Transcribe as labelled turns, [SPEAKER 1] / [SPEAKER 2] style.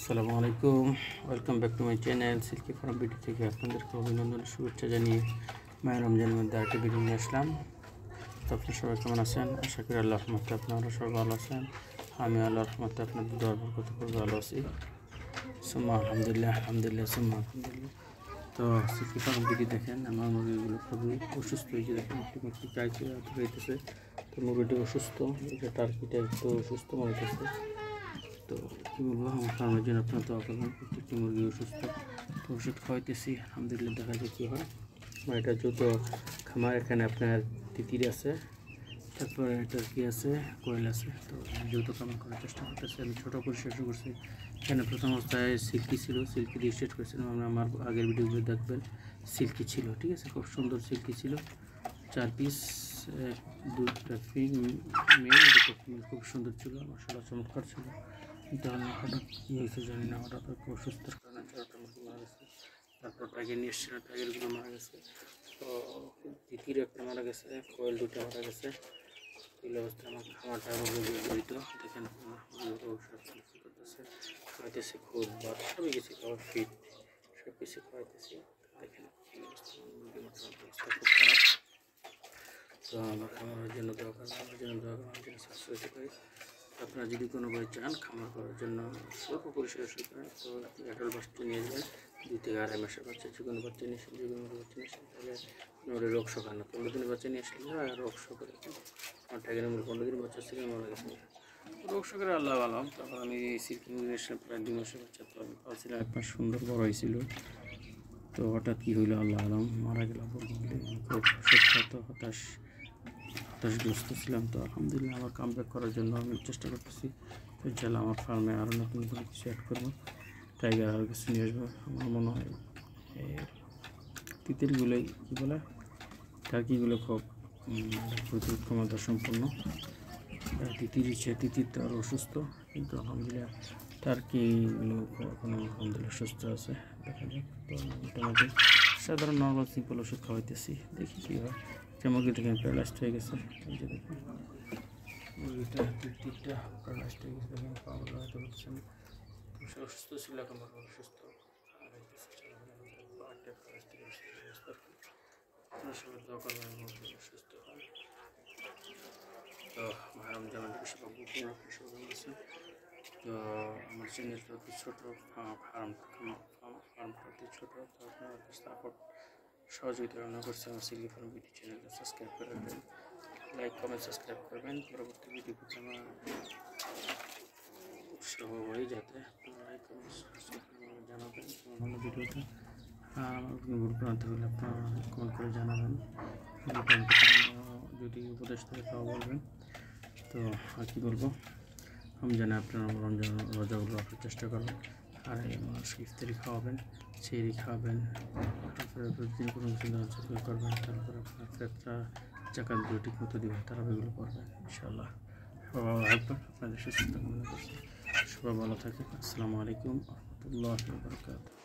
[SPEAKER 1] আসসালামু আলাইকুম, welcome back to my channel Silky Farm BD থেকে আপনাদেরকে অভিনন্দন শুভেচ্ছা জানিয়ে মায়ের রমজানের মধ্যে আরেকটি ভিডিও নিয়ে আসলাম। তো আপনি সবাই কেমন আছেন? আশা করি আল্লাহর রহমতে আপনারা সবাই ভালো আছেন। আমি আল্লাহর রহমতে আপনাদের দোয়ার বরকতে খুব ভালো আছি। সুম্মা আলহামদুলিল্লাহ, আলহামদুলিল্লাহ, সুম্মা আলহামদুলিল্লাহ। তো সিল্কি ফার্ম বিডি দেখেন, আমার মুরগিগুলো খুবই অসুস্থ হয়েছে। দেখেন একটু খাইতেছে, তো মুরগিটি অসুস্থ, এটা টার্কিটা একটু অসুস্থ মনে হচ্ছে। তো কী বলবো, আমার ফার্মের জন্য আপনার দোয়া করবেন। প্রত্যেকটি মুরগি অসুস্থ, তো ওষুধ খাওয়াইতেছি, আলহামদুলিল্লাহ দেখা যায় কী হয়। আমার এটা যত খামার, এখানে আপনার তিতির আছে, তারপরে এটার কি আছে, কোয়েল আছে। তো যৌথ খামার করার চেষ্টা করতেছি। আমি ছোটো করে শেষ করছি। এখানে প্রথম অবস্থায় সিল্কি ছিল, সিল্কি দিয়ে স্টার্ট করেছিলাম। আমার আগের ভিডিওগুলো দেখবেন, সিল্কি ছিল, ঠিক আছে, খুব সুন্দর সিল্কি ছিল। 4 পিস, দুটা মেল, দুটো ফিমেল, খুব সুন্দর ছিল, মাশাআল্লাহ চমৎকার ছিল। কিন্তু হঠাৎ কী হয়েছে জানি না, হঠাৎ অসুস্থতার কারণে জড়টা মুরগি মারা গেছে। তারপর টাইগার নিয়ে এসেছিলাম, টাইগারগুলো মারা গেছে। তো তিতির একটা মারা গেছে, কোয়েল দুটো মারা গেছে। এই অবস্থায় আমার খামারটা মুরগি জড়িত। দেখেন করতেছে, খাওয়াইতেছে, খুব ভাত সবই কিছু খাওয়ার ফিট, সব কিছু খাওয়াইতেছি। দেখেন এই অবস্থা, মুরগির অবস্থা খুব খারাপ। তো আমার জন্য দোয়া করবেন, আমার জন্য দোয়া করবেন, আমার জন্য সাবস্ক্রাইব করি। আপনারা যদি কোনো ভাই চান খামার করার জন্য স্বল্প পরিসরে শুরু করেন, তো অ্যাডাল্ট বাচ্চা নিয়ে যাবেন, 2 থেকে 2.5 মাসের বাচ্চা, যে কোনো বাচ্চা নিয়ে আসেন, যে কোনো বাচ্চা নিয়ে আসেন, তাহলে ওরা রোগ শোক না। 15 দিনের বাচ্চা নিয়ে আসলে রোগ শোক করে। আমার টাইগারের মধ্যে 15 দিন বাচ্চা থেকে মারা গেছে, রোগ শোকের আল্লাহ আলাম। তারপর আমি সিল্কি মুরগি এসে প্রায় 2 মাসের বাচ্চা, তো আমি পাচ্ছিলাম, 1 মাস সুন্দর বড় হয়েছিল। তো হঠাৎ কী হইলো আল্লাহ আলাম, মারা গেলাম। খুব অসুস্থ, হতাশগ্রস্ত ছিলাম। তো আলহামদুলিল্লাহ আমার কাম ব্যাক করার জন্য আমি চেষ্টা করতেছি। তো ইনশাআল্লাহ আমার ফার্মে আরও নতুন নতুন কিছু অ্যাড করবো, টাইগার আরও কিছু নিয়ে আসবো। আমার মনে হয় তিতিরগুলোই কী বলে, টার্কিগুলো খুব প্রতিরোধ ক্ষমতা সম্পন্ন। তিতির তো আরও অসুস্থ, কিন্তু আলহামদুলিল্লাহ টার্কিগুলো এখনও আলহামদুলিল্লাহ সুস্থ আছে। দেখা যাক। তো মোটামুটি সাধারণ নর্মাল সিম্পল ওষুধ খাওয়াইতেছি, দেখি কী হয়। একটা মুরগি দেখেন প্যারালাইজড হয়ে গেছে, এই যে দেখুন মুরগিটা, তিতিরটা প্যারালাইজড হয়ে গেছে, দেখেন পাগল হয়তো বলছেন। অসুস্থ ছিল, এখন মোটামুটি সুস্থ। সবাই দোয়া করবেন সুস্থ হয়। তো রমজানের বেশি বুকিং সবাই আছে। তো আমার চ্যানেলটা অতি ছোটো, ফার্মটা অতি ছোটো। তো আপনারা সাপোর্ট সহযোগিতা কামনা করছি। আমার সিল্কি ফার্ম বিডি চ্যানেলটা সাবস্ক্রাইব করে রাখবেন, লাইক কমেন্ট সাবস্ক্রাইব করবেন। পরবর্তী ভিডিও পেতে আমার উৎসাহ হয়, যাতে আপনারা লাইক কমেন্ট জানাবেন অন্য ভিডিওতে। আর আমার ভুল প্রান্ত হলে আপনারা কমেন্ট করে জানাবেন, যদি উপদেশ থাকে তাও বলবেন। তো আর কী বলবো, রমজানে আপনারা রমজান রোজাগুলো রাখার চেষ্টা করবেন। আর এই মানুষকে ইফতারি খাওয়াবেন, সেহরি খাওয়াবেন, তারপরে প্রতিদিন কোনো কিছু করবেন। তারপরে আপনার ফেতরা জাকাতগুলো ঠিক মতো দেবেন, তারাবিগুলো করবেন ইনশাআল্লাহ। সবাই ভালো থাকবেন, আপনাদের সুস্থতা কামনা করছি। সবাই ভালো থাকেন। আসসালামু আলাইকুম ওয়া রাহমাতুল্লাহি ওয়া বারাকাতুহু।